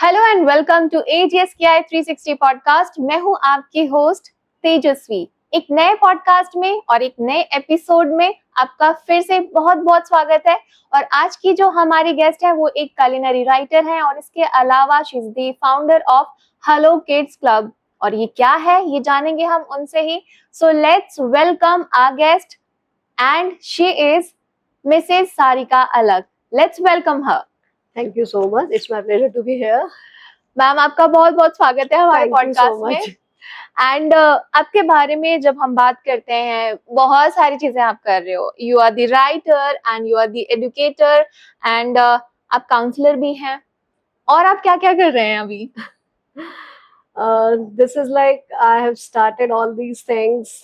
Hello and welcome to AGSKI 360 podcast. मैं हूं आपकी होस्ट तेजस्वी। एक नए पॉडकास्ट में और एक नए एपिसोड में आपका फिर से बहुत बहुत स्वागत है। और आज की जो हमारी गेस्ट है वो एक culinary राइटर है और इसके अलावा she is the founder of Hello kids Club. और ये क्या है ये जानेंगे हम उनसे ही। So let's welcome our guest and she is Mrs Sarika Alag. Let's welcome her. Thank you so much. It's my pleasure to be here. Ma'am आपका बहुत बहुत स्वागत है हमारे Thank you so पॉडकास्ट में। much. एंड आपके बारे में जब हम बात करते हैं बहुत सारी चीजें आप कर रहे हो। You are the writer and you are the educator and आप काउंसलर भी हैं। और आप क्या क्या कर रहे हैं अभी? This is like I have started all these things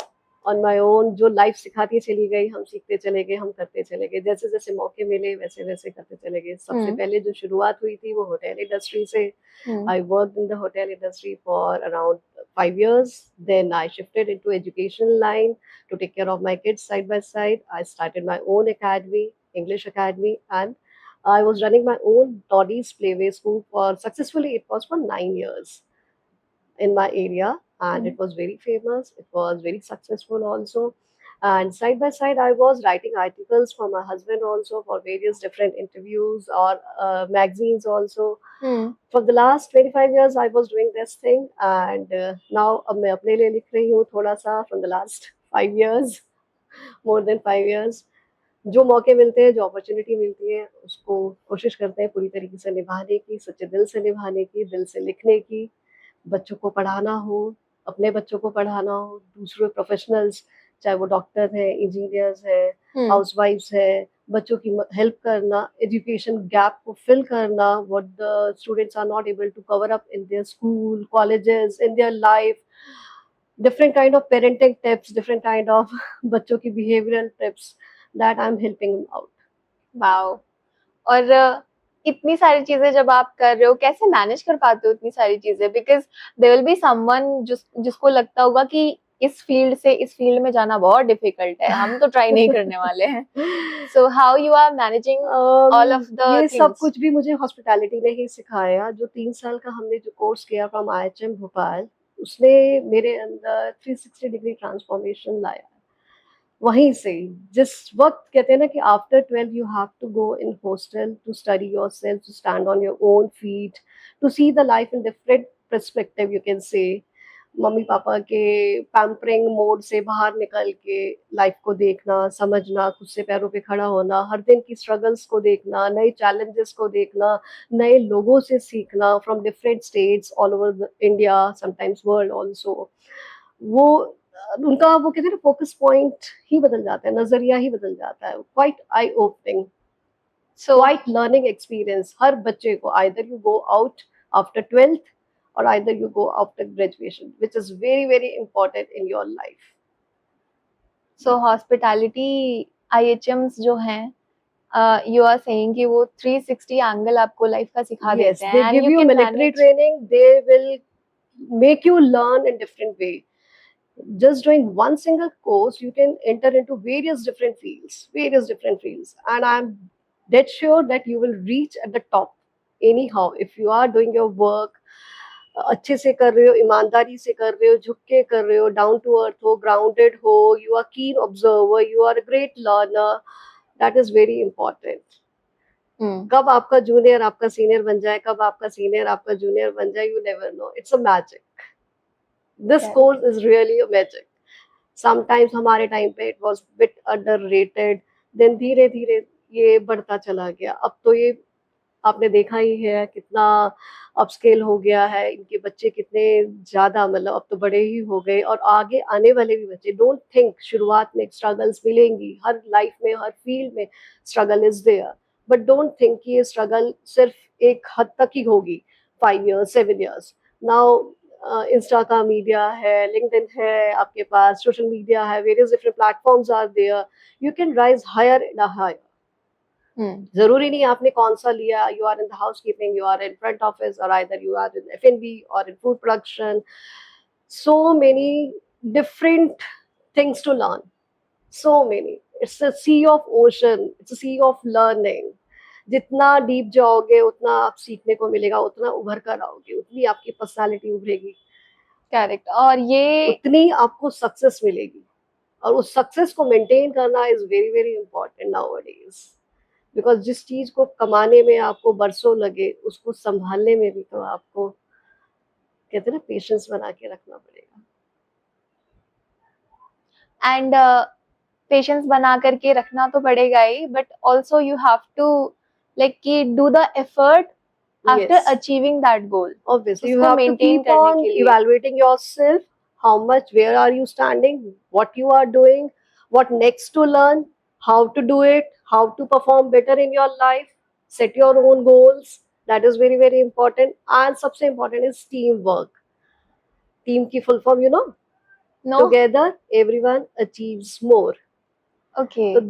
on my own. जो लाइफ सिखाती चली गई, हम सीखते चले गए, हम करते चले गए, जैसे जैसे मौके मिले वैसे वैसे करते चले गए। सबसे पहले जो शुरुआत हुई थी वो होटल इंडस्ट्री से। I worked in the hotel industry for around 5 years. Then I shifted into educational line to take care of my kids side by side. I started my own academy, English Academy, and I was running my own Toddy's Playway School for successfully. It was for 9 years in my area, and it was very famous. It was very successful also. And side by side, I was writing articles for my husband also for various different interviews or magazines also. For the last 25 years, I was doing this thing, and now अब मैं अपने लिए लिख रही हूँ थोड़ा सा from the last 5 years, more than 5 years. जो मौके मिलते हैं, जो अपॉर्चुनिटी मिलती है, उसको कोशिश करते हैं पूरी तरीके से निभाने की, सच्चे दिल से निभाने की, दिल से लिखने की। बच्चों को पढ़ाना हो, अपने बच्चों को पढ़ाना हो, दूसरे प्रोफेशनल्स, चाहे वो डॉक्टर हैं, इंजीनियर्स हैं, हाउसवाइफ्स हैं, बच्चों की हेल्प करना, एजुकेशन गैप को फिल करना, what the students are not able to cover up in their school, colleges, in their life, different kind of parenting tips, different kind of बच्चों की behavioral tips that I'm helping them out. Wow. और इतनी सारी चीजें जब आप कर रहे हो कैसे मैनेज कर पाते हो इतनी सारी चीजें? Because there will be someone जिसको लगता होगा कि इस फील्ड से इस फील्ड में जाना बहुत डिफिकल्ट है, हम तो ट्राई नहीं करने वाले हैं। So how you are managing all of the ये सब थिंग्स? कुछ भी मुझे हॉस्पिटैलिटी ने ही सिखाया। जो 3 साल का हमने जो कोर्स किया फ्रॉम IHM भोपाल, उसने मेरे अंदर 360 डिग्री ट्रांसफॉर्मेशन लाया। वहीं से जिस वक्त कहते हैं ना कि after 12 you have to go in hostel to study yourself, to stand on your own feet, to see the life in different perspective, you can say mummy papa के पैम्परिंग मोड से बाहर निकल के लाइफ को देखना, समझना, खुद से पैरों पे खड़ा होना, हर दिन की स्ट्रगल्स को देखना, नए चैलेंजेस को देखना, नए लोगों से सीखना from different states all over India, sometimes world also. वो उनका वो कहते हैं ना फोकस पॉइंट ही बदल जाता है, नजरिया ही बदल जाता है। क्वाइट आई opening, so quite learning experience हर बच्चे को। Either you go out after 12th or either you go after graduation, which is very very important in your life. So hospitality IHMs जो हैं, यू आर सेइंग कि वो 360 angle आपको life का सिखा Yes, देते they हैं give and you you can military manage. training. They will make you learn in different way. Just doing one single course, you can enter into various different fields, and I'm dead sure that you will reach at the top anyhow if you are doing your work अच्छे से कर रहे हो, ईमानदारी से कर रहे हो, झुक के कर रहे हो, डाउन टू अर्थ हो, ग्राउंडेड हो, you are keen observer, you are a great learner. That is very important. कब आपका जूनियर आपका सीनियर बन जाए, कब आपका सीनियर आपका जूनियर बन जाए, you never know. It's a magic. This course is really a magic. Sometimes हमारे टाइम पे it was bit underrated, then धीरे धीरे ये बढ़ता चला गया। अब तो ये आपने देखा ही है कितना अपस्केल हो गया है, इनके बच्चे कितने ज्यादा, मतलब अब तो बड़े ही हो गए, और आगे आने वाले भी बच्चे। डोंट थिंक शुरुआत में स्ट्रगल्स मिलेंगी, हर लाइफ में हर फील्ड में struggle is there, but don't think कि ये स्ट्रगल सिर्फ एक हद तक ही होगी। 5 years 7 years नाउ इंस्टा का मीडिया है, लिंक्डइन है, आपके पास सोशल मीडिया है, various different platforms are there, you can rise higher and higher. जरूरी नहीं आपने कौन सा लिया, you are in the housekeeping, you are in front office, और either you are in F&B और in food production. so many different things to learn, so many, it's a sea of ocean, it's a sea of learning, जितना deep जाओगे उतना आप सीखने को मिलेगा, उतना उभर कर आओगे, उतनी आपकी पर्सनालिटी उभरेगी, करेक्ट। और ये उतनी आपको सक्सेस मिलेगी। और उस सक्सेस को मेंटेन करना is very very important nowadays, because जिस चीज को कमाने में आपको बरसों लगे, उसको संभालने में भी तो आपको, कहते हैं ना, पेशेंस बना के रखना पड़ेगा। एंड पेशेंस बना करके रखना तो पड़ेगा ही, but also you have to like कि do the effort after Yes, achieving that goal, obviously you उसको have to मेंटेन keep करने on के लिए। evaluating yourself, how much, where are you standing, what you are doing, what next to learn, how to do it, how to perform better in your life, set your own goals. That is very very important. And सबसे important is teamwork. Team की full form, you know, know, together everyone achieves more. Okay, So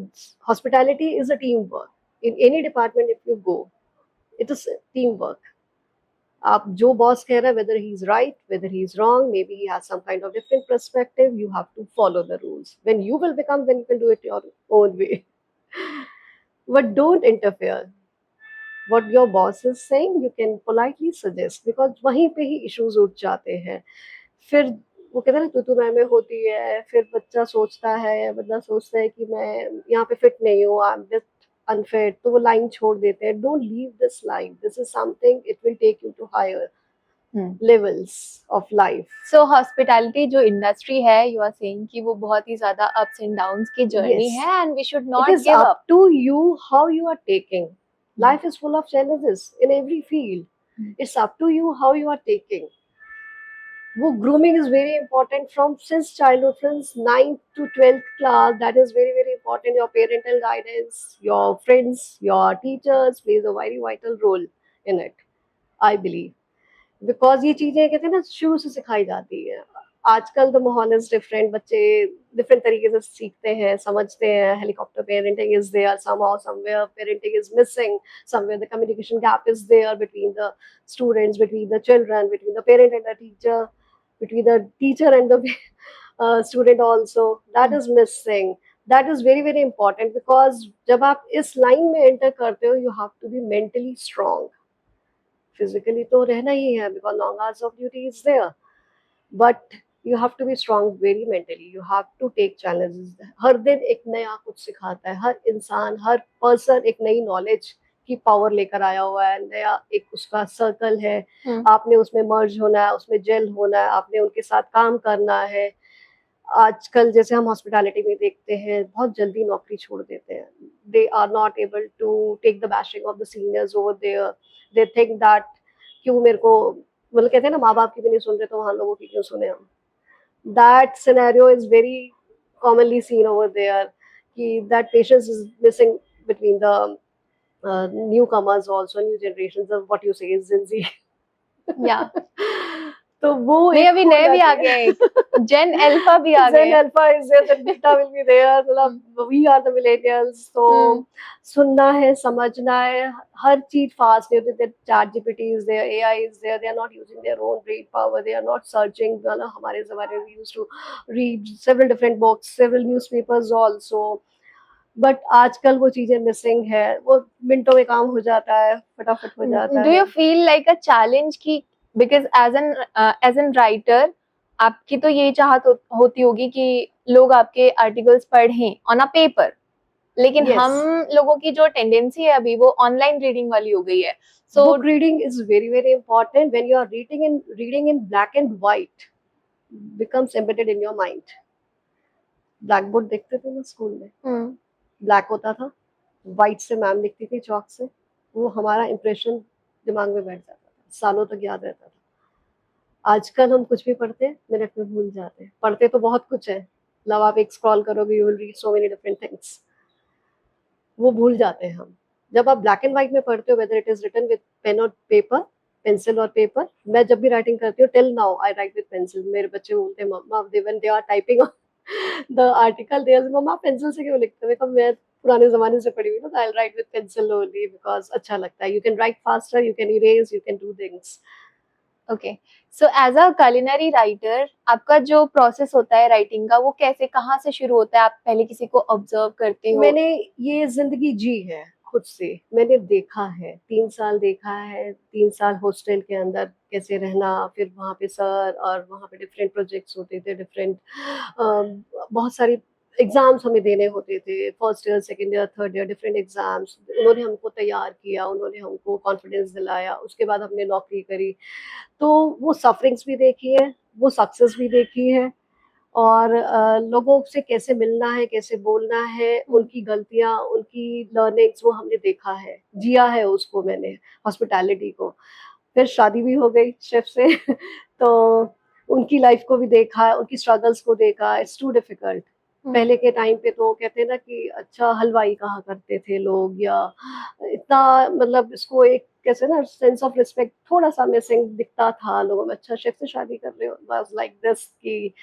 hospitality is a teamwork. In any department if you go, it is teamwork. आप जो boss कह रहा है, whether he is right, whether he is wrong, maybe he has some kind of different perspective, you have to follow the rules. When you will become, then you can do it your own way. But don't interfere. What your boss is saying, you can politely suggest, because वहीं पे ही issues उठ जाते हैं। फिर वो कहते हैं ना, तू मैं में होती है, फिर बच्चा सोचता है, बंदा सोचता है कि मैं यहाँ पे फिट नहीं हूँ, आई एम जस्ट अनफिट, तो वो लाइन छोड़ देते हैं। Don't leave this line, this is something, it will take you to higher levels of life. So hospitality जो इंडस्ट्री है, यू आर सेइंग कि वो बहुत ही ज्यादा अप्स एंड डाउन्स की जर्नी Yes, है, and we should it not is give up up. to you how you are taking. Life is full of challenges in every field. It's up to you how you are taking. वो grooming is very important from since childhood, since 9th to 12th class. That is very very important. Your parental guidance, your friends, your teachers plays a very vital role in it, I believe. Because ये चीजें कहते हैं ना, शुरू से सिखाई जाती है। आजकल तो माहौल इज डिफरेंट, बच्चे डिफरेंट तरीके से सीखते हैं, समझते हैं। Helicopter parenting is there, somehow somewhere parenting is missing, somewhere the communication gap is there between the students, between the children, between the parent and the teacher, between the teacher and the student also, that is missing. That is very very important, because जब आप इस line में enter करते हो, you have to be mentally strong. Physically तो रहना ही है, because long hours of duty is there, but you have to be strong very mentally. You have to take challenges. हर दिन एक नया कुछ सिखाता है, हर इंसान, हर पर्सन एक नई नॉलेज की पावर लेकर आया हुआ है, नया एक उसका सर्कल है। आपने उसमें मर्ज होना है, उसमें जेल होना है, आपने उनके साथ काम करना है। आजकल जैसे हम हॉस्पिटैलिटी में देखते हैं, बहुत जल्दी नौकरी छोड़ देते हैं। They are not able to take the bashing of the seniors over there. They think that क्यों मेरे को, मतलब कहते हैं ना, माँ बाप की भी नहीं सुन रहे तो वहाँ लोगों की क्यों सुने हम। That scenario is very commonly seen over there, कि that patience is missing between the newcomers also, new generations of what you say is Gen Z. या तो वो नहीं, एक अभी हो नए भी आ जाती गए, है। जेन अल्फा भी आ Gen गए। Alpha is there, Gen Beta will be there, मतलब we are the millennials, तो सुनना है, समझना है, हर चीज फास्ट है। Chat GPT is there, AI is there, they are not using their own brain power, they are not searching। मतलब हमारे जमाने में we used to read several different books, several newspapers also, but आजकल वो चीजें missing है। वो मिनटों में काम हो जाता है, फटाफट हो जाता डू है। You feel like a challenge की, बिकॉज एज एन राइटर आपकी तो ये चाहत होती होगी कि लोग आपके आर्टिकल्स पढ़ें ऑन अ पेपर, लेकिन Yes. हम लोगों की जो टेंडेंसी है अभी वो ऑनलाइन रीडिंग वाली हो गई है। सो Book reading is very very important. When you are reading in black and white, becomes embedded in your mind. Black board देखते थे ना स्कूल में, ब्लैक होता था, व्हाइट से मैम लिखती थी चौक से, वो हमारा इम्प्रेशन दिमाग में बैठ जाता था, सालों तक याद रहता था। आजकल हम कुछ भी पढ़ते हैं, मिनट में भूल जाते हैं। पढ़ते तो बहुत कुछ है, मतलब आप एक स्क्रॉल करोगे, you will read so many different things, वो भूल जाते हैं हम। जब आप ब्लैक एंड व्हाइट में पढ़ते हो, whether it is written with pen और पेपर, पेंसिल और पेपर, मैं जब भी राइटिंग करती हूँ, till now I write with pencil. मेरे बच्चे बोलते हैं, मम्मा when they are typing the article, they are मम्मा पेंसिल से क्यों लिखते हो? मैं पुराने जमाने से पढ़ी हुई ना, I write with pencil only, because अच्छा लगता है। You can write faster, you can erase, you can do things. Okay, so as a culinary writer आपका जो प्रोसेस होता है राइटिंग का, वो कैसे, कहाँ से शुरू होता है? आप पहले किसी को ऑब्जर्व करते हो? मैंने ये जिंदगी जी है, खुद से, मैंने देखा है, 3 साल देखा है, 3 साल हॉस्टल के अंदर कैसे रहना, फिर वहाँ पे सर और वहाँ पे डिफरेंट प्रोजेक्ट्स होते थे, डिफरेंट बहुत सारी एग्जाम्स हमें देने होते थे, first year, second year, third year, different exams. उन्होंने हमको तैयार किया, उन्होंने हमको कॉन्फिडेंस दिलाया, उसके बाद हमने नौकरी करी। तो वो सफरिंग्स भी देखी है, वो सक्सेस भी देखी है, और लोगों से कैसे मिलना है, कैसे बोलना है, उनकी गलतियाँ, उनकी लर्निंग्स वो हमने देखा है, जिया है उसको मैंने, हॉस्पिटैलिटी को। फिर शादी भी हो गई शेफ से तो उनकी लाइफ को भी देखा है, उनकी स्ट्रगल्स को देखा। It's too difficult. पहले के टाइम पे तो कहते हैं ना कि अच्छा हलवाई कहा करते थे लोग, या इतना मतलब इसको एक कैसे ना सेंस ऑफ रिस्पेक्ट थोड़ा सा मिसिंग दिखता था लोगों में। अच्छा शेफ से शादी कर रहे हो, बस लाइक दिस की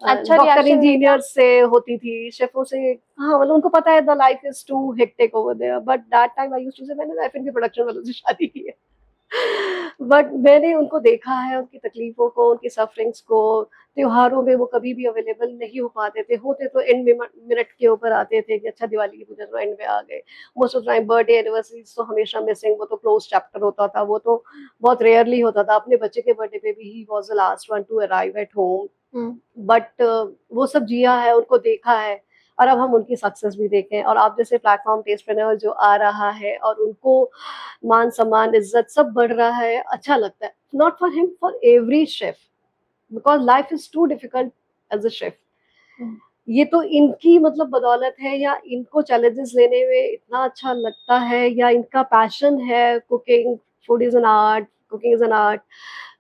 अच्छा डॉक्टर रिएक्शन नहीं था। इंजीनियर से होती थी, शेफों से हाँ मतलब उनको पता है the life is too hectic over there, but that time I used to say मैंने एफ एंड बी प्रोडक्शन वालों से शादी की है बट मैंने उनको देखा है, उनकी तकलीफों को, उनकी सफरिंग्स को। त्योहारों में वो कभी भी अवेलेबल नहीं हो पाते थे, होते तो एंड मिनट के ऊपर आते थे कि अच्छा दिवाली की पूजा तो एंड में आ गए। Most of time birthday anniversaries तो हमेशा मिसिंग, वो तो क्लोज चैप्टर होता था, वो तो बहुत रेयरली होता था। अपने बच्चे के बर्थडे पे भी he was the last one two arrive at home. But वो सब जिया है, उनको देखा है, और अब हम उनकी सक्सेस भी देखें। और आप जैसे प्लेटफॉर्म टेस्टप्रेन्योर जो आ रहा है और उनको मान सम्मान इज्जत सब बढ़ रहा है, अच्छा लगता है। Not for him, for every chef, because life is too difficult as a chef. ये तो इनकी मतलब बदौलत है, या इनको चैलेंजेस लेने में इतना अच्छा लगता है, या इनका पैशन है cooking. Food is an art, cooking is an art.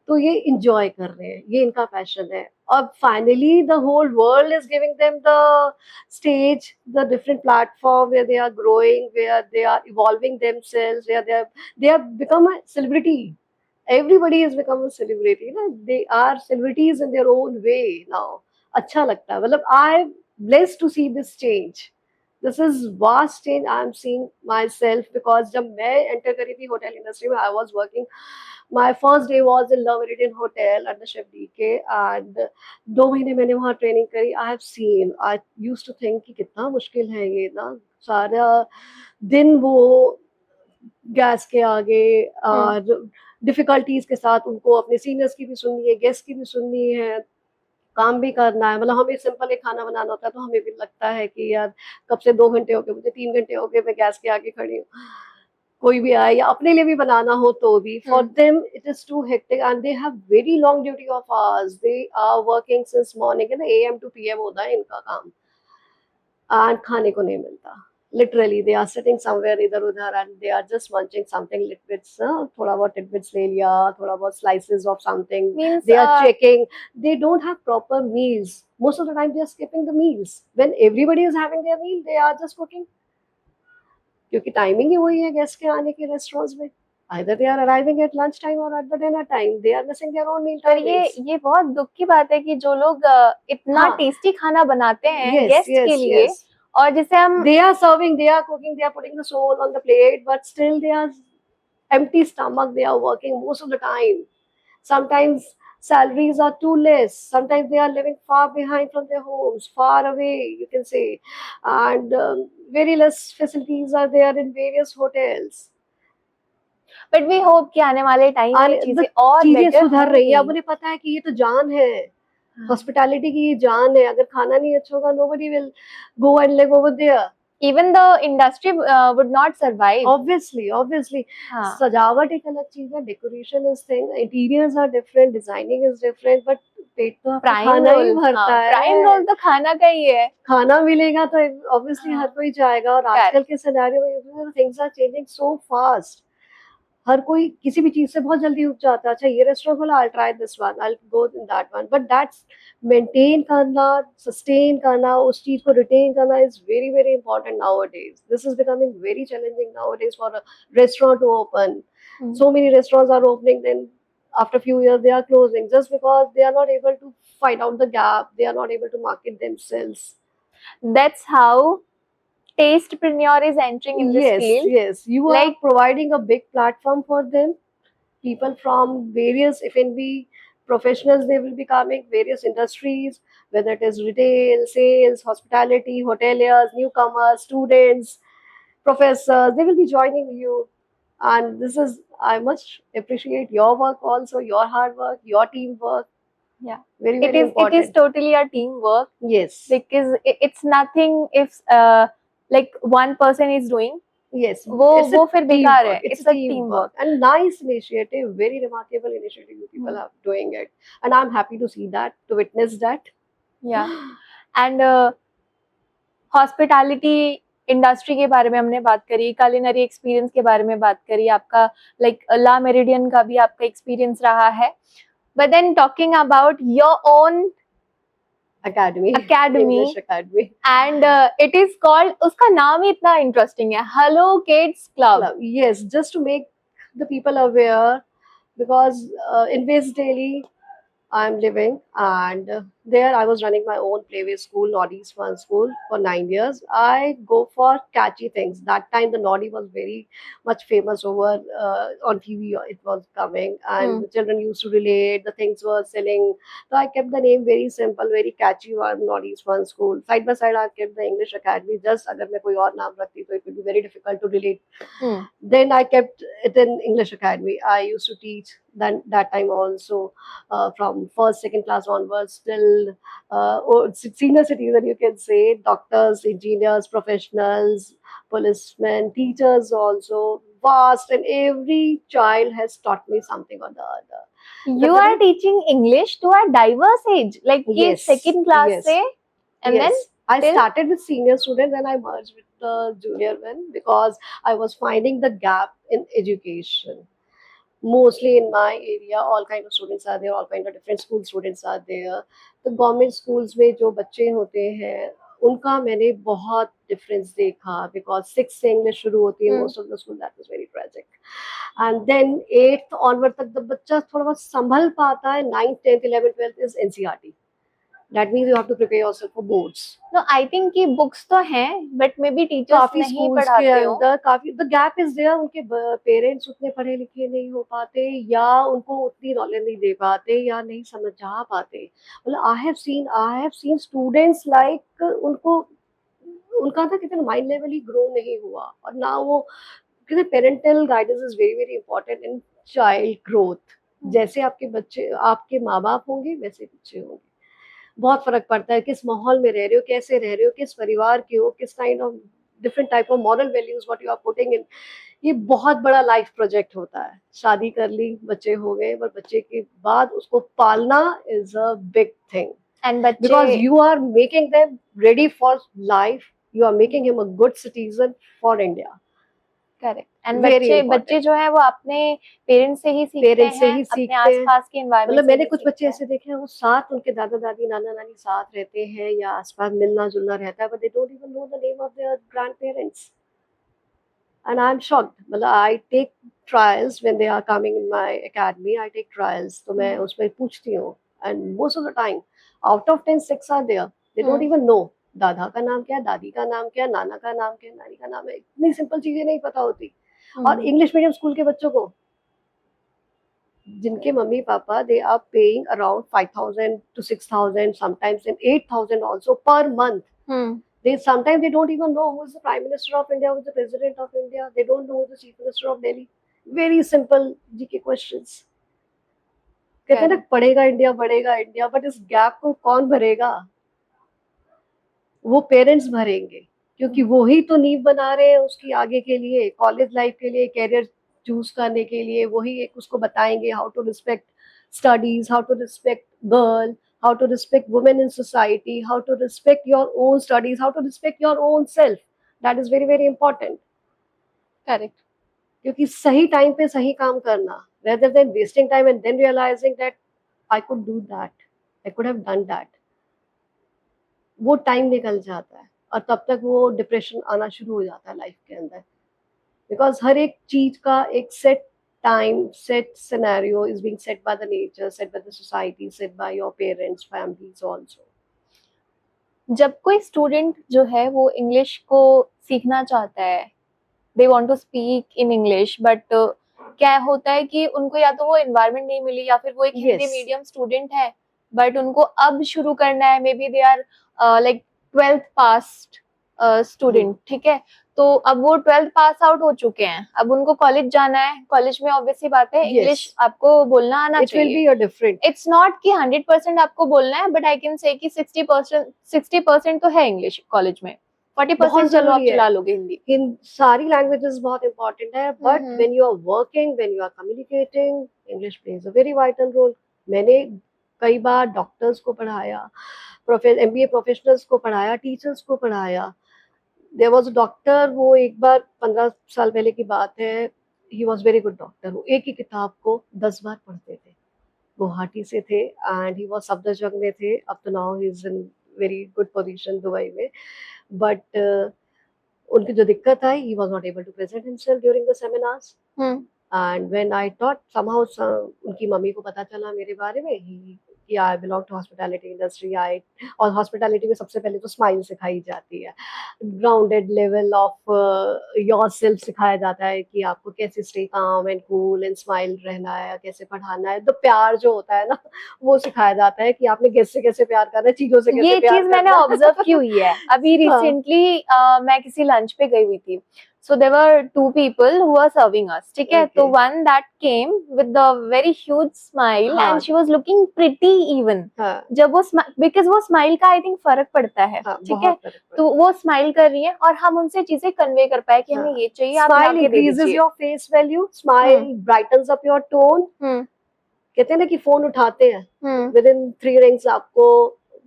तो ये इंजॉय कर रहे हैं, ये इनका पैशन है। अब finally the whole world is giving them the stage, the different platform where they are growing, where they are evolving themselves, where they have become a celebrity. Everybody has become a celebrity ना, they are celebrities in their own way now. अच्छा लगता है, मतलब I blessed to see this change. This is vast change I am seeing myself, because जब मैं enter करी थी hotel industry में, I was working. My first day was in Le Méridien Hotel at the Chef DK, and 2 महीने मैंने वहाँ training करी। I have seen, I used to think कि कितना मुश्किल है ये ना, सारा दिन वो गैस के आगे, और डिफिकल्टीज के साथ उनको अपने सीनियर्स की भी सुननी है, गेस्ट की भी सुननी है, काम भी करना है। मतलब हमें सिंपल एक खाना बनाना होता है तो हमें भी लगता है कि यार कब से 2 घंटे हो गए, मुझे 3 घंटे हो गए, मैं गैस के आगे खड़ी हूँ। कोई भी आए या अपने लिए भी बनाना हो तो भी, for them it is too hectic, and they have very long duty of hours. They are working since morning, है ना, AM to PM होता है इनका काम, एंड खाने को नहीं मिलता। Literally, they are sitting somewhere इधर उधर and they are just munching something tidbits, थोड़ा बहुत tidbits ले लिया, थोड़ा बहुत slices of something. Means They are checking. They don't have proper meals. Most of the time, they are skipping the meals. When everybody is having their meal, they are just cooking. क्योंकि timing ही वही है guest के आने की restaurants में। Either they are arriving at lunch time or at the dinner time. They are missing their own meal पर timings. ये बहुत दुख की बात है कि जो लोग इतना हाँ। टेस्टी खाना बनाते हैं Yes, गेस्ट yes, के लिए, yes. और जिसे हम They are serving, they are cooking, they are putting the soul on the plate, but still they are empty stomach. They are working most of the time. Sometimes salaries are too less. Sometimes they are living far behind from their homes, far away, you can say, and very less facilities are there in various hotels. But we hope कि आने वाले time में चीजें और चीजें better सुधर रही है। अब होंगी। उन्हें पता है कि ये तो जान है, हॉस्पिटैलिटी की ये जान है। अगर खाना नहीं अच्छा होगा, nobody will go and live over there. Even the industry would not survive. Obviously. हाँ। सजावट एक अलग चीज है, decoration is thing, interiors are different, designing is different, but पेट तो आपका प्राइम खाना ही रोल, भरता है। प्राइम रोल तो खाना का ही है। खाना मिलेगा तो ऑब्वियसली हाँ। हर कोई जाएगा। और आजकल के सिनेरियो में things are changing so fast. हर कोई किसी भी चीज से बहुत जल्दी उग जाता है। अच्छा ये रेस्टोरेंट खोला, I try this one, I go in that one, but that's maintain करना, सस्टेन करना, उस चीज को रिटेन करना is very very important nowadays. This is becoming very challenging nowadays for a restaurant to open. So many restaurants are opening, then after few years they are closing just because they are not able to find out the gap, they are not able to market themselves. That's how Tastepreneur is entering in this field. Yes, you are providing a big platform for them. People from various F&B professionals, they will be coming, various industries, whether it is retail, sales, hospitality, hoteliers, newcomers, students. professors, they will be joining you. And this is, I must appreciate your work also, your hard work, your teamwork. Yeah. Very, It very is important. totally a teamwork, Yes. because it's nothing if like one person is doing, Yes. वो It's a फिर बेकार है. teamwork. It's It's a a teamwork. teamwork. And nice initiative, very remarkable initiative you people are doing it. And I'm happy to see that, to witness that. Yeah. And hospitality industry के बारे में हमने बात करी, culinary experience के बारे में बात करी, आपका लाइक ला मेरिडियन का भी आपका एक्सपीरियंस रहा है. But then talking about your own Academy. English Academy. And it is called, उसका नाम ही इतना इंटरेस्टिंग है, hello kids club. Yes, just to make the people aware, because in West Delhi I'm living, and there I was running my own playway school, Nordies Fun School, for 9 years. I go for catchy things. That time the Noddy was very much famous over on TV. It was coming, and the children used to relate. The things were selling, so I kept the name very simple, very catchy one, Noddy's Fun School. Side by side, I kept the English Academy. Just अगर मैं कोई और नाम रखती तो it would be very difficult to relate. Then I kept it in English Academy. I used to teach that time also, from first, second class onwards till senior citizen, you can say, doctors, engineers, professionals, policemen, teachers also, vast, and every child has taught me something or the other. You are teaching English to a diverse age, like कि Yes, second class yes. से, and Yes. then I till- started with senior students and I merged with the junior one because I was finding the gap in education. Mostly in my area, all kind of students are there, all kind of different school students are there. तो government schools में जो बच्चे होते हैं उनका मैंने बहुत difference देखा, बिकॉज 6 से इंग्लिश शुरू होती है most of the school. That was very tragic. And then 8th onward तक द बच्चा थोड़ा बहुत संभल पाता है. 9th 10th 11th 12th is NCERT. That means you have to prepare yourself for boards. No, I think कि books तो हैं, but maybe teachers काफी नहीं schools के पढ़ाते हो. अंदर काफी the gap is there. उनके पेरेंट्स उतने पढ़े लिखे नहीं हो पाते, या उनको उतनी नॉलेज नहीं दे पाते, या नहीं समझा पाते. मतलब I have seen students like उनको उनका ना कितना माइंड लेवल ही ग्रो नहीं हुआ, और ना वो कितने parental guidance is very very important in child growth. जैसे आपके बच्चे, आपके माँ बाप होंगे वैसे बच्चे होंगे. बहुत फर्क पड़ता है किस माहौल में रह रहे हो, कैसे रह रहे हो, किस परिवार के हो, किस kind of different type of moral values what you are putting in. ये बहुत बड़ा लाइफ प्रोजेक्ट होता है. शादी कर ली, बच्चे हो गए, पर बच्चे के बाद उसको पालना is a big thing. And बच्चे, because you are making them ready for life, you are making him a good citizen for India. Correct. And Very बच्चे important. बच्चे जो है वो अपने पेरेंट्स से ही सीखते पेरेंट्स से हैं, ही अपने सीखते हैं. आसपास के एनवायरनमेंट मतलब से मैंने ही कुछ सीखते बच्चे हैं. ऐसे देखे हैं, वो साथ उनके दादा दादी नाना नानी साथ रहते हैं या आसपास मिलना जुलना रहता है, but they don't even know the name of their grandparents. And I am shocked. मतलब I take trials when they are coming in my academy. I take trials, तो मैं उसमें पूछती हूँ, and most of the time out of 10 6 are there, they don't even know दादा का नाम क्या है, दादी का नाम क्या है, नाना का नाम क्या है, नानी का नाम है. इतनी सिंपल चीजें नहीं पता होती. और इंग्लिश मीडियम स्कूल के बच्चों को, जिनके mummy papa they are paying around 5,000 to 6,000, sometimes in 8,000 also per month. They sometimes they don't even know who is the Prime Minister of India, who is the President of India. They don't know who is the Chief Minister of Delhi. Very simple GK questions. कहते हैं ना, पढ़ेगा India बढ़ेगा India, but इस gap को कौन भरेगा? वो पेरेंट्स भरेंगे, क्योंकि वो ही तो नींव बना रहे हैं उसकी आगे के लिए, कॉलेज लाइफ के लिए, कैरियर चूज करने के लिए. वही एक उसको बताएंगे how to respect studies, how to respect girl, how to respect women in society, how to respect your own studies, how to respect your own self. That is very very important. Correct. क्योंकि सही time पे सही काम करना, rather than wasting time and then realizing that I could do that, I could have done that. वो time निकल जाता है और तब तक वो डिप्रेशन आना शुरू हो जाता है लाइफ के अंदर. बिकॉज हर एक चीज का एक set time, set scenario is being set by the nature, set by the society, set by your parents, families also. जब कोई स्टूडेंट जो है वो इंग्लिश को सीखना चाहता है, they want to speak in English, but क्या होता है कि उनको या तो वो एनवायरनमेंट नहीं मिली, या फिर वो एक हिंदी मीडियम स्टूडेंट है, बट उनको अब शुरू करना है, may be they are like 12th passed, student, ठीक है, तो अब वो 12th पास आउट हो चुके हैं, अब उनको कॉलेज जाना है, कॉलेज में ऑब्वियसली बात है इंग्लिश Yes, आपको बोलना आना it will चाहिए। be a different. It's not कि 100% आपको बोलना है, बट आई कैन से कि 60% तो है इंग्लिश कॉलेज में, 40% बहुत चलो आप जरूरी है। चला लोगे हिंदी। इन सारी लैंग्वेजेस बहुत इंपॉर्टेंट है, but when you are working, when you are communicating, English plays a very vital role. मैंने कई बार डॉक्टर्स को पढ़ाया, एमबीए प्रोफेशनल्स को पढ़ाया, टीचर्स को पढ़ाया। देयर वाज अ डॉक्टर, वो एक बार 15 साल पहले की बात है, he was very good doctor. वो एक ही किताब को 10 बार पढ़ते थे। गुवाहाटी से थे एंड ही वाज सफदरजंग में थे। अब तो now he is in very good position Dubai में। बट उनकी जो दिक्कत आई, he was not able to present himself during the seminars. And when I taught, somehow उनकी मम्मी को पता चला मेरे बारे में, कि I belong to hospitality industry. और hospitality में सबसे पहले तो स्माइल सिखाई जाती है, ग्राउंडेड लेवल ऑफ योरसेल्फ सिखाया जाता है कि आपको कैसे stay calm and cool and smile रहना है, कैसे पढ़ाना है। तो प्यार जो होता है ना, वो सिखाया जाता है कि आपने गेस्ट से कैसे प्यार करना है, चीजों से कैसे ये प्यार चीज मैंने करना है। ऑब्जर्व की हुई है। अभी हाँ। रिसेंटली मैं किसी लंच पे गई हुई थी, so there were two people who were serving us, ठीक है, तो Okay. One that came with a very huge smile हाँ। And she was looking pretty even. हाँ, जब वो बिकॉज वो स्माइल का आई थिंक फर्क पड़ता है, हाँ, ठीक है, बहुत फर्क पड़ता तो वो स्माइल कर रही है और हम उनसे चीजें कन्वे कर पाए कि है। हमें हाँ। ये चाहिए, आप स्माइल लाके दे इंक्रीजेस दीजिए। Your face value, smile brightens up your tone. हम्म कहते हैं ना कि फोन उठाते हैं, हम्म विद इन 3 रिंग्स आपको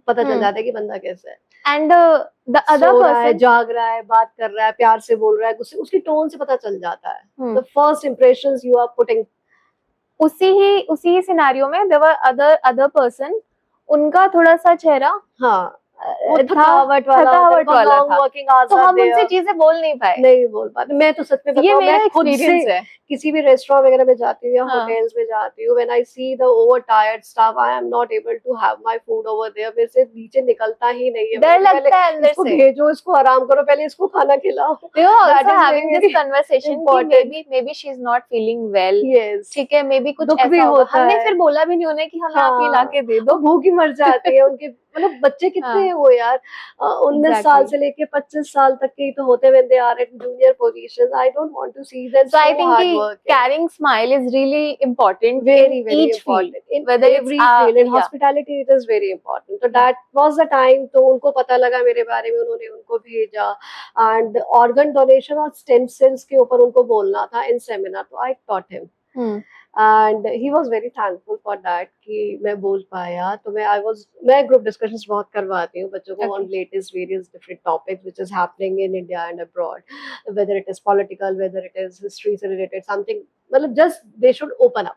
पता चल हम्म जाता है कि बंदा कैसा है। एंड द अदर सो रहा है, पर्सन, जाग रहा है, बात कर रहा है, प्यार से बोल रहा है, गुस्से, उसकी टोन से पता चल जाता है। The first impressions you are putting. उसी ही सिनेरियो में देयर वर अदर पर्सन, उनका थोड़ा सा चेहरा हाँ, वो था, थकावट वाला होता है, थकावट वाला लॉन्ग था, वर्किंग आवर्स तो आर हम उनसे देयर। चीजें बोल नहीं पाए। नहीं बोल पाते। मैं तो सच में ये बताऊं, मेरा मैं खुद से एक्सपीरियंस है। किसी भी रेस्टोरेंट वगैरह में जाती हूँ या हाँ। होटल्स में जाती हूँ, when I see the over tired staff, I am not able to have my food over there. मेरे से नीचे निकलता ही नहीं है। डर मुझे पहले लगता है अंदर इसको से। भेजो, इसको आराम करो, पहले इसको खाना खिलाओ। We were that also is having this very conversation कि important. maybe she is not feeling well, yes, ठीक है, मे बी कुछ दुख भी ऐसा होगा। होता हमने है। फिर बोला भी नहीं उन्हें कि हमें आप ये ला हाँ, के दे वो दो। भूखी मर जाती है। उनके मतलब बच्चे कितने हैं हाँ, वो यार, 19 साल exactly. से लेके 25 साल तक के ही तो होते हैं when they are in junior positions. I don't want to see them So I so think hard कि working. carrying smile is really important Very, in very each field, important in whether it's every field. In yeah, hospitality, it is very important. So that was the time. तो उनको पता लगा मेरे बारे में, उन्होंने उनको भेजा। And organ donation और stem cells के ऊपर उनको बोलना था in seminar. तो I taught him. And he was very thankful for that कि मैं बोल पाया। तो मैं ग्रुप डिस्कशंस बहुत करवाती हूँ बच्चों को on latest various different topics which is happening in India and abroad, weather it is political, weather it is history से रिलेटेड समथिंग। मतलब just they should open up,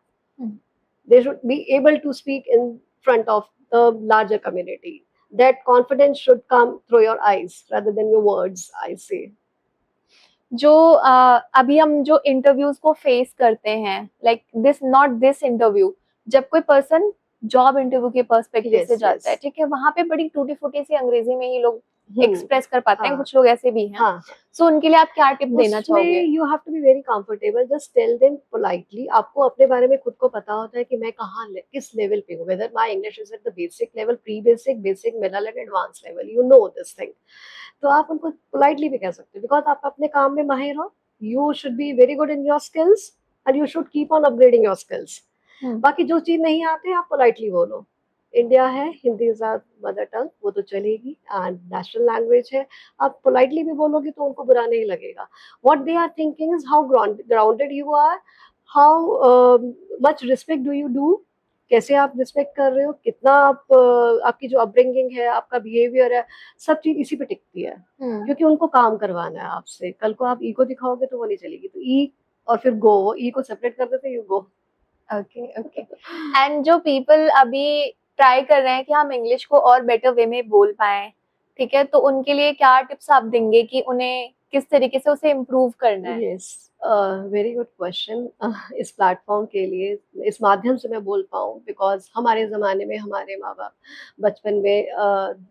they should be able to speak in front of the larger community. That confidence should come through your eyes rather than your words, I say. जो अभी हम जो interviews को face करते हैं, like not this interview, जब कोई person job interview के पर्सपेक्टिव से जाता है, ठीक है, वहां पे बड़ी टूटी फूटी सी अंग्रेजी में ही लोग एक्सप्रेस कर पाते हैं, कुछ लोग ऐसे भी हैं। सो उनके लिए आप क्या टिप देना चाहोगे? You have to be very comfortable, just tell them politely. आपको अपने बारे में खुद को पता होता है कि मैं कहाँ किस लेवल पे हूँ, whether my English is at the basic level, pre basic, basic, middle and advance level, you know this thing. तो आप उनको पोलाइटली भी कह सकते हो, बिकॉज आप अपने काम में माहिर हो। You should be very good in your skills and you should keep on upgrading your skills. बाकी जो चीज नहीं आते आप पोलाइटली बोलो। इंडिया है, Hindi is our mother tongue, वो तो चलेगी एंड नेशनल लैंग्वेज है। आप पोलाइटली भी बोलोगे तो उनको बुरा नहीं लगेगा। What they are thinking is how grounded you are, how much respect do you do, कैसे आप रिस्पेक्ट कर रहे हो, कितना आप आपकी जो अपब्रिंगिंग है, आपका बिहेवियर है, सब चीज इसी पे टिकती है। क्योंकि उनको काम करवाना है आपसे। कल को आप ईगो दिखाओगे तो वो नहीं चलेगी। तो ई और फिर गो, वो ई को सेपरेट कर देते, you go. Okay okay. And जो पीपल अभी ट्राई कर रहे हैं कि हम इंग्लिश को और बेटर वे में बोल पाए, ठीक है, तो उनके लिए क्या टिप्स आप देंगे कि उन्हें किस तरीके से उसे इम्प्रूव करना है? Yes, very good question. इस प्लेटफॉर्म के लिए, इस माध्यम से मैं बोल पाऊँ, बिकॉज हमारे ज़माने में हमारे माँ बाप बचपन में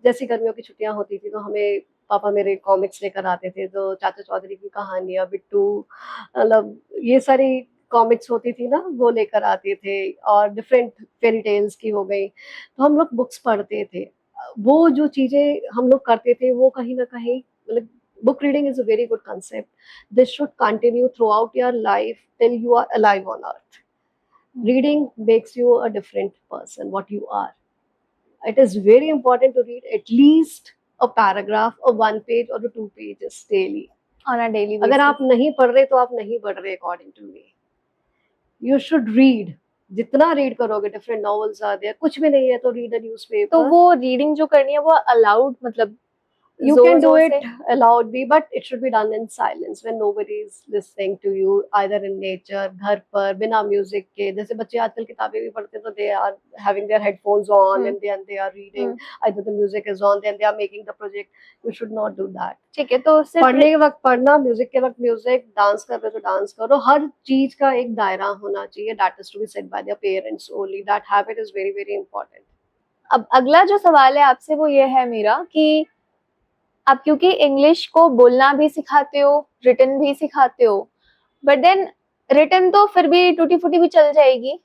जैसी गर्मियों की छुट्टियाँ होती थी तो हमें पापा मेरे कॉमिक्स लेकर आते थे। तो चाचा चौधरी की कहानियाँ, बिट्टू, मतलब ये सारी कॉमिक्स होती थी ना, वो लेकर आते थे। और डिफरेंट फेरी टेल्स की हो गई, तो हम लोग बुक्स पढ़ते थे। वो जो चीज़ें हम लोग करते थे वो कहीं ना कहीं मतलब book reading is a very good concept. This should continue throughout your life till you are alive on earth. Reading makes you a different person, what you are. It is very important to read at least a paragraph, a 1 page or a 2 pages daily. On a daily अगर आप basis. नहीं पढ़ रहे तो आप नहीं पढ़ रहे according to me. You should read. जितना रीड करोगे, डिफरेंट नॉवेल्स आ देयर, कुछ भी नहीं है तो रीड अ तो न्यूज़पेपर. वो रीडिंग जो करनी है वो अलाउड, मतलब You जोर can do जोर it से? loudly, but it should be done in silence when nobody is listening to you, either in nature, घर पर बिना म्यूजिक के. जैसे बच्चे आजकल किताबें भी पढ़ते हैं तो they are having their headphones on and then they are reading. Either the music is on, then they are making the project. You should not do that. ठीक है, तो सिर्फ पढ़ने के वक्त पढ़ना, म्यूजिक के वक्त म्यूजिक, डांस कर रहे तो डांस करो. हर चीज का एक दायरा होना चाहिए. That is to be set by their parents only. That habit is very very important. अब अगला जो सवाल है आपसे वो ये है मेरा कि आप क्योंकि इंग्लिश को बोलना भी सिखाते हो, रिटन भी सिखाते हो, बट देन रिटन तो फिर भी टूटी फूटी भी चल जाएगी,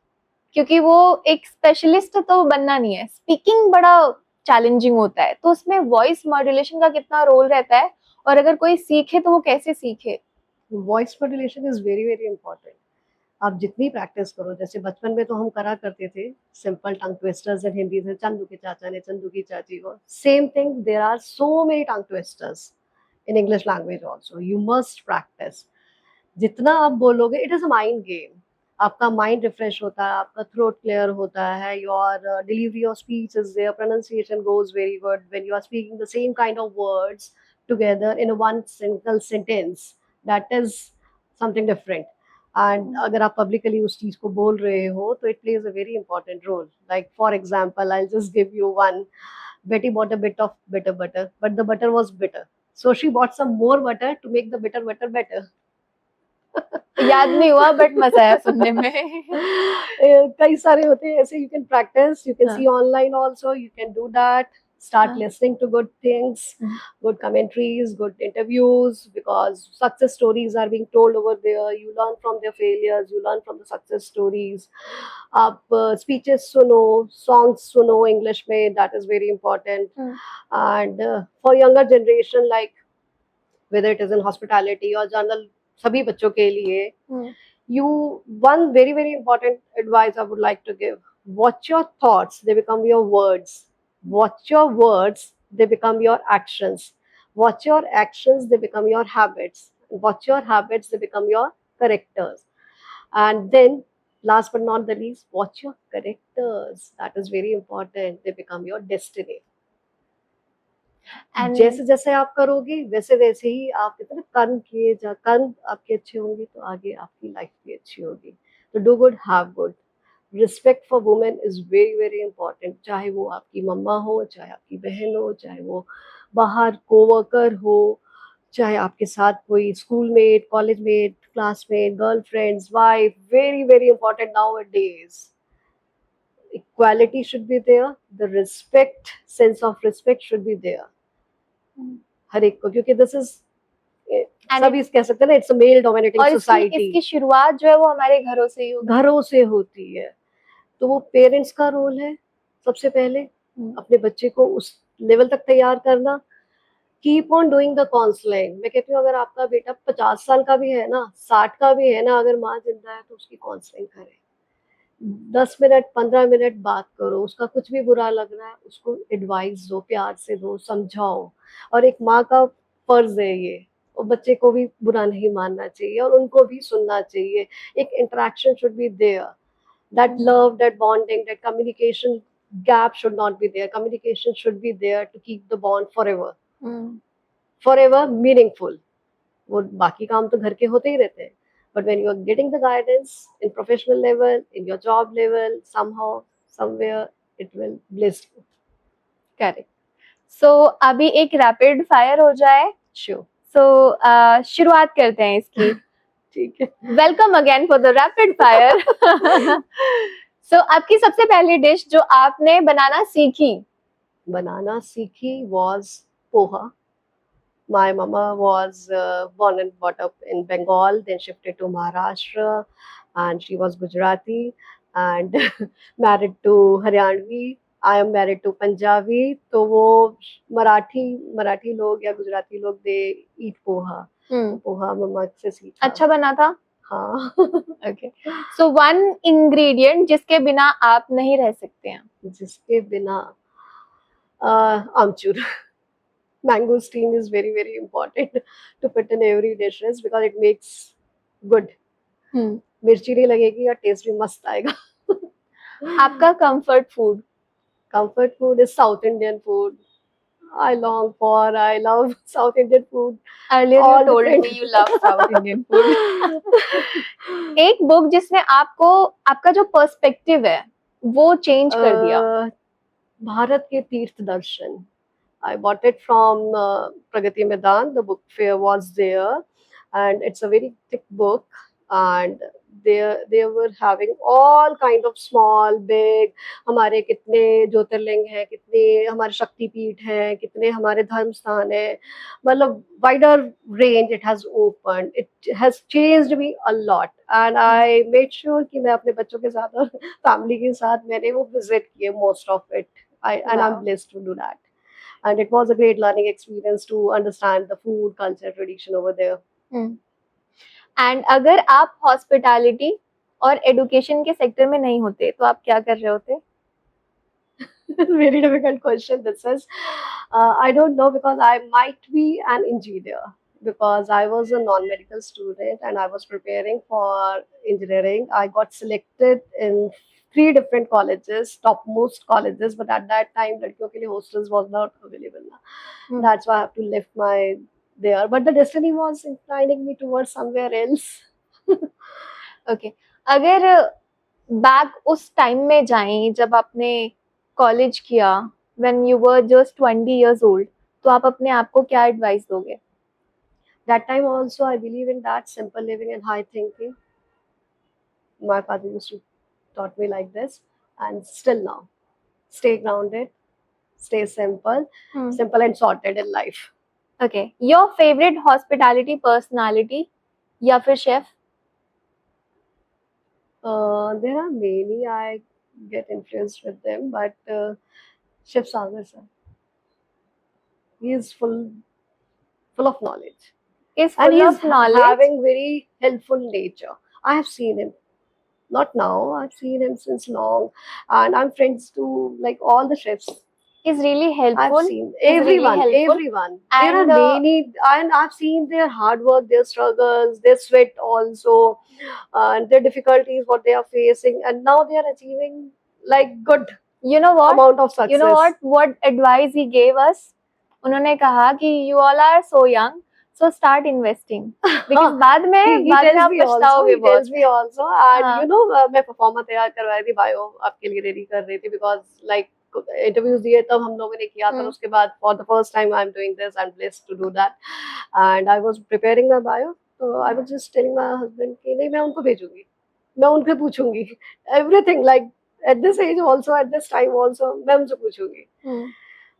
क्योंकि वो एक स्पेशलिस्ट तो बनना नहीं है. स्पीकिंग बड़ा चैलेंजिंग होता है, तो उसमें वॉइस मॉड्यूलेशन का कितना रोल रहता है, और अगर कोई सीखे तो वो कैसे सीखे? Voice modulation is very very important. आप जितनी प्रैक्टिस करो, जैसे बचपन में तो हम करा करते थे simple tongue twisters in Hindi से, चंदू के चाचा ने चंदू की चाची को. Same thing, there are so many tongue twisters in English language also. You must practice. जितना आप बोलोगे, it is a mind game. आपका माइंड रिफ्रेश होता है, आपका थ्रोट क्लियर होता है, your delivery of speech is there, pronunciation goes very good when you are speaking the same kind of words together in one single sentence. That is something different. And अगर आप publicly उस चीज को बोल रहे हो तो it plays a very important role. Like for example, I just give you one. Betty bought a bit of bitter butter, but the butter was bitter. So she bought some more butter to make the bitter butter better. याद नहीं हुआ but मजा आया सुनने में. कई सारे होते हैं ऐसे. You can practice, you can हाँ. see online also, you can do that. Start हाँ. listening to good things, good commentaries, good interviews, because success stories are being told over there. You learn from their failures, you learn from the success stories. आप speeches सुनो, songs सुनो English में, that is very important. And for younger generation, like whether it is in hospitality or general, सभी बच्चों के लिए, you, one very very important advice I would like to give: watch your thoughts, they become your words. Watch your words, they become your actions. Watch your actions, they become your habits. Watch your habits, they become your characters. And then last but not the least, watch your characters. That is very important. They become your destiny. And जैसे जैसे आप करोगे वैसे वैसे ही आप कितने कर्म किए जा, कर्म आपके अच्छे होंगे तो आगे आपकी लाइफ भी अच्छी होगी. तो do good, have good. Respect for women is very very important. चाहे वो आपकी मम्मा हो, चाहे आपकी बहन हो, चाहे वो बाहर कोवर्कर हो, चाहे आपके साथ कोई schoolmate, collegemate, classmate, girlfriends, wife. Very very important nowadays. Equality should be there. The respect, sense of respect should be there. हर एक को, क्योंकि दिस इज, सभी कह सकते हैं ना, it's a male dominating society. इसकी शुरुआत जो है वो हमारे घरों से ही होगी. घरों से होती है. तो वो पेरेंट्स का रोल है सबसे पहले, अपने बच्चे को उस लेवल तक तैयार करना. Keep on doing the counselling. मैं कहती हूँ अगर आपका बेटा 50 साल का भी है ना, 60 का भी है ना, अगर माँ जिंदा है तो उसकी काउंसलिंग करें. 10 मिनट 15 मिनट बात करो. उसका कुछ भी बुरा लग रहा है, उसको एडवाइस दो, प्यार से दो, समझाओ. और एक माँ का फर्ज है ये, और बच्चे को भी बुरा नहीं मानना चाहिए और उनको भी सुनना चाहिए. एक interaction should be there. That love, that bonding, that communication gap should not be there. Communication should be there to keep the bond forever meaningful. वो बाकी काम तो घर के होते ही रहते हैं. But when you are getting the guidance in professional level, in your job level, somehow, somewhere, it will bless you. Correct. So अभी एक रैपिड फायर हो जाए. Sure. सो शुरुआत करते हैं इसकी. ठीक है. Welcome again for the rapid fire. So आपकी सबसे पहली डिश जो आपने बनाना सीखी was poha. My mama was born and brought up in Bengal, then shifted to Maharashtra, and she was Gujarati and married to Haryanvi. I am married to Punjabi, तो वो मराठी मराठी लोग या गुजराती लोग दे ईट पोहा, पोहा मम्मा से सीखा। अच्छा बना था? हाँ। ओके, सो वन इंग्रेडिएंट जिसके बिना आप नहीं रह सकते हैं। जिसके बिना आमचूर। Mango steam is very very important to put in every dishes because it makes good. मिर्ची नहीं लगेगी और टेस्ट भी मस्त आएगा। आपका comfort food? Comfort food is South Indian food. I love South Indian food. Earlier you All told different. me you love South Indian food. एक book जिसने आपको आपका जो पर्सपेक्टिव है वो चेंज कर दिया। भारत के तीर्थ दर्शन. I bought it from Pragati Maidan. The book fair was there, and it's a very thick book. And they were having all kind of small, big. हमारे कितने ज्योतिर्लिंग हैं, कितने हमारे शक्तिपीठ हैं, कितने हमारे धर्म स्थान हैं, मतलब wider range it has opened. It has changed me a lot, and I made sure कि मैं अपने बच्चों के साथ और family के साथ मैंने वो visit किए most of it. And I'm blessed to do that. And it was a great learning experience to understand the food culture tradition over there. And अगर आप हॉस्पिटैलिटी और एडुकेशन के सेक्टर में नहीं होते तो आप क्या कर रहे होते? Very difficult question this is. I don't know, because I might be an engineer, because I was a non-medical student and I was preparing for engineering. I got selected in 3 different colleges, topmost colleges, but at that time ladkiyon ke liye hostels was not available. That's why I have to lift my there, but the destiny was inclining me towards somewhere else. Okay, अगर back उस time में जाएं जब आपने college किया, when you were just 20 years old, तो आप अपने आप को क्या एडवाइस दोगे? That time also I believe in that simple living and high thinking. My father used to taught me like this, and still now, stay grounded, stay simple, simple and sorted in life. Okay, your favorite hospitality personality या फिर chef? There are many. I get influenced with them, but Chef Sagar sir, he is full of knowledge. Is And full he's of knowledge. having very helpful nature. I have seen him. Not now. I've seen him since long, and I'm friends to like all the chefs. He's really helpful. I've seen everyone. Really helpful. Everyone. And there are many, and I've seen their hard work, their struggles, their sweat also, and their difficulties, what they are facing, and now they are achieving like good you know what amount of success. You know what advice he gave us? उन्होंने कहा कि you all are so young, so start investing, because बाद में आप पछताओगे बहुत. He tells me also, and you know मैं performer तैयार करवा रही थी, bio आपके लिए ready कर रही थी, because like इंटरव्यूज दिए तब हम लोगों ने किया था, उसके बाद for the first time I am doing this, I am blessed to do that, and I was preparing my bio, तो I was just telling my husband कि नहीं मैं उनको भेजूंगी, मैं उनसे पूछूंगी everything, like at this age also, at this time also मैं उनसे पूछूंगी.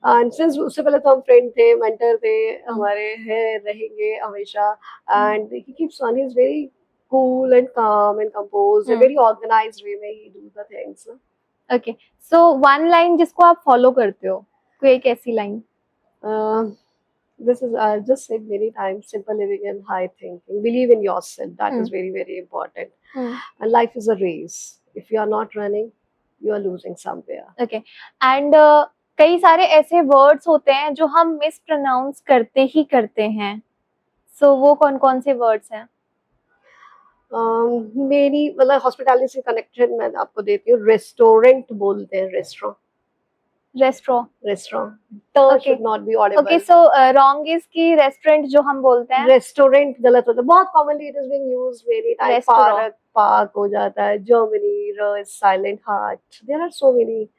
एंड सिंस उससे पहले तो हम फ्रेंड थे, मेंटर थे, हमारे हैं, रहेंगे हमेशा, and he keeps on, he is very cool and calm and composed, a very organized way में he do the things. Okay, so one line जिसको आप follow करते हो, कोई एक ऐसी line? This is I just said many times, simple living and high thinking. Believe in yourself. That is very very important. And life is a race. If you are not running, you are losing somewhere. Okay, and कई सारे ऐसे words होते हैं जो हम mispronounce करते ही करते हैं. So वो कौन-कौन से words हैं? मेरी मतलब हॉस्पिटैलिटी से कनेक्टेड मैं आपको देती हूँ, रेस्टोरेंट बोलते हैं, restaurant term should not be audible. Okay, so wrong is की रेस्टोरेंट जो हम बोलते हैं, रेस्टोरेंट गलत होता है, बहुत commonly it is being used very time. Park हो जाता है, Germany, R silent heart, there are so many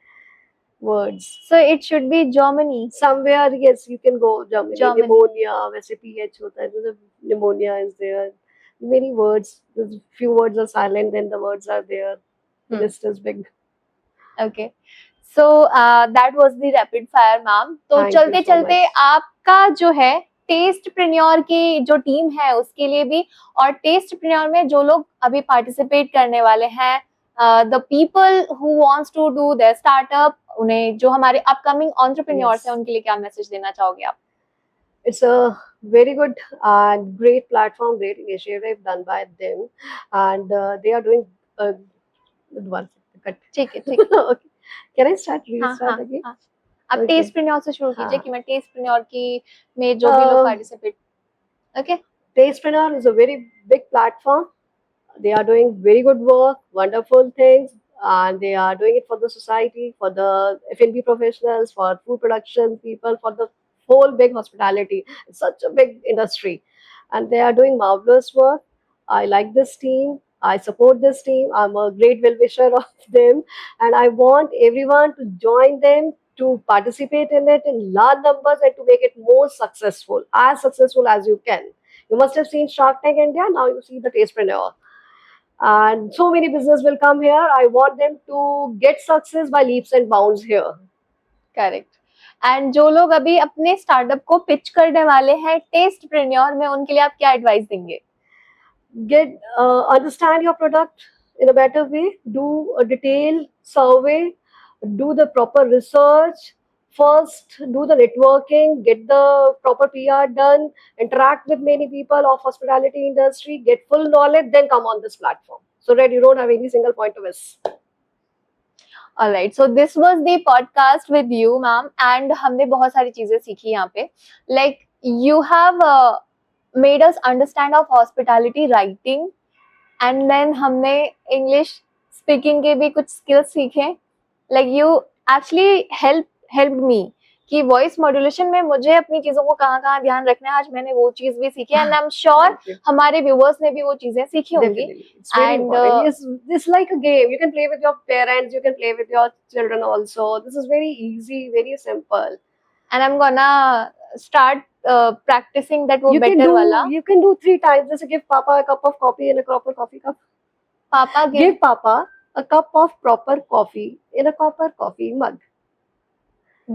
words, so it should be Germany somewhere. Yes, you can go Germany. Pneumonia वैसे ph होता है, तो pneumonia is there. Many words, the few words are silent, then the words are there. The list is big. Okay, so that was the rapid fire ma'am. तो चलते चलते आपका जो है टेस्टप्रेन्योर की जो टीम है उसके लिए भी, और टेस्टप्रेन्योर में जो लोग अभी पार्टिसिपेट करने वाले हैं, the people who wants to do their startup उन्हें जो हमारे अपकमिंग एंटरप्रेन्योर्स Yes. हैं उनके लिए क्या मैसेज देना चाहोगे आप? It's a very good and great platform, great initiative done by them, and they are doing one second, cut. ठीक है, ठीक है। Okay. Can I start? हाँ, Restart हाँ, again? हाँ। आप Okay. टेस्टप्रेन्योर से शुरू कीजिए हाँ. कि मैं टेस्टप्रेन्योर की में जो भी लोग Uh, participate okay Tastepreneur is a very big platform. They are doing very good work, wonderful things, and they are doing it for the society, for the F&B professionals, for food production people, for the whole big hospitality. It's such a big industry, and they are doing marvelous work. I like this team. I support this team. I'm a great well-wisher of them, and I want everyone to join them, to participate in it in large numbers, and to make it more successful as you can. You must have seen Shark Tank India. Now you see the Tastepreneur, and so many business will come here. I want them to get success by leaps and bounds here. Correct. And जो लोग अभी अपने startup को pitch करने वाले हैं टेस्टप्रेन्योर में, उनके लिए आप क्या एडवाइस देंगे? Understand your product in a better way. Do a detailed survey. Do the proper research. First, do the networking. Get the proper PR done. Interact with many people of hospitality industry. Get full knowledge. Then come on this platform, so that you don't have any single point to miss. Alright, so this was the podcast with you ma'am, and हमने बहुत सारी चीजें सीखी यहाँ पे। Like you have made us understand of hospitality writing, and then हमने English speaking के भी कुछ स्किल्स सीखे। Like you actually helped me कि वॉइस मॉड्यूलेशन में मुझे अपनी चीजों को कहाँ कहाँ ध्यान रखना है, आज मैंने वो चीज भी सीखी, and I am sure Thank you. हमारे व्यूअर्स ने भी वो चीजें सीखी होंगी। Definitely. It's very And, important. It's like a game. You can play with your parents, you can play with your children also. This is very easy, very simple. And I'm gonna start practicing that वो You can better do वाला। you can do 3 times. Just give Papa a cup of coffee in a proper coffee cup. पापा Give Papa a cup of proper coffee in a proper coffee mug.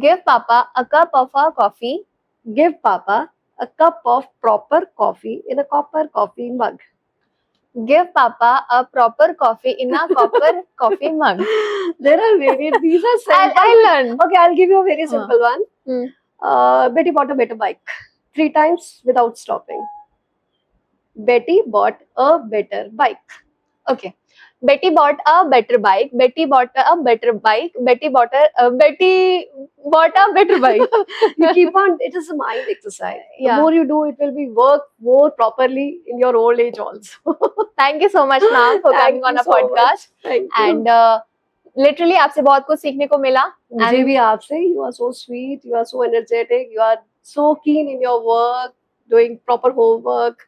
give Papa a cup of a coffee. Give Papa a cup of proper coffee in a copper coffee mug. Give Papa a proper coffee in a copper coffee mug. There are various. These are simple. I'll learn. Okay, I'll give you a very simple one. Hmm. Betty bought a better bike 3 times without stopping. Betty bought a better bike. Okay. Betty bought a better bike. Betty bought a better bike. Betty bought a better bike. You keep on. It is a mind exercise. Yeah. The more you do, it will be work more properly in your old age also. Thank you so much, ma'am, for Thank coming on you a so podcast. much. Thank you. And literally आपसे बहुत कुछ सीखने को मिला। मुझे भी आपसे. You are so sweet. You are so energetic. You are so keen in your work, doing proper homework.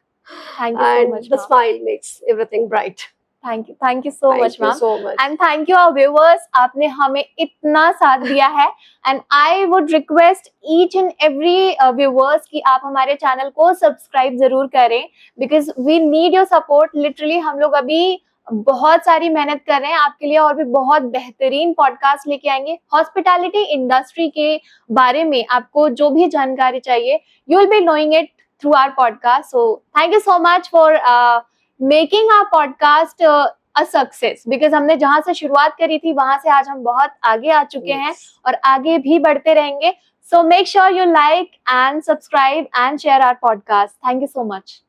Thank you so And much, the ma'am. smile makes everything bright. Thank you so Thank much, you ma'am. so much. And thank you our viewers, आपने हमें इतना साथ दिया है, and I would request each and every viewers कि आप हमारे channel को सब्सक्राइब जरूर करें, because we need your support. Literally हम लोग अभी बहुत सारी मेहनत कर रहे हैं आपके लिए, और भी बहुत बेहतरीन पॉडकास्ट लेके आएंगे हॉस्पिटैलिटी इंडस्ट्री के बारे में। आपको जो भी जानकारी चाहिए, you will be knowing it through our podcast. So thank you so much for making our podcast a success, because हमने जहां से शुरुआत करी थी वहां से आज हम बहुत आगे आ चुके हैं और आगे भी बढ़ते रहेंगे। So make sure you like and subscribe and share our podcast. Thank you so much.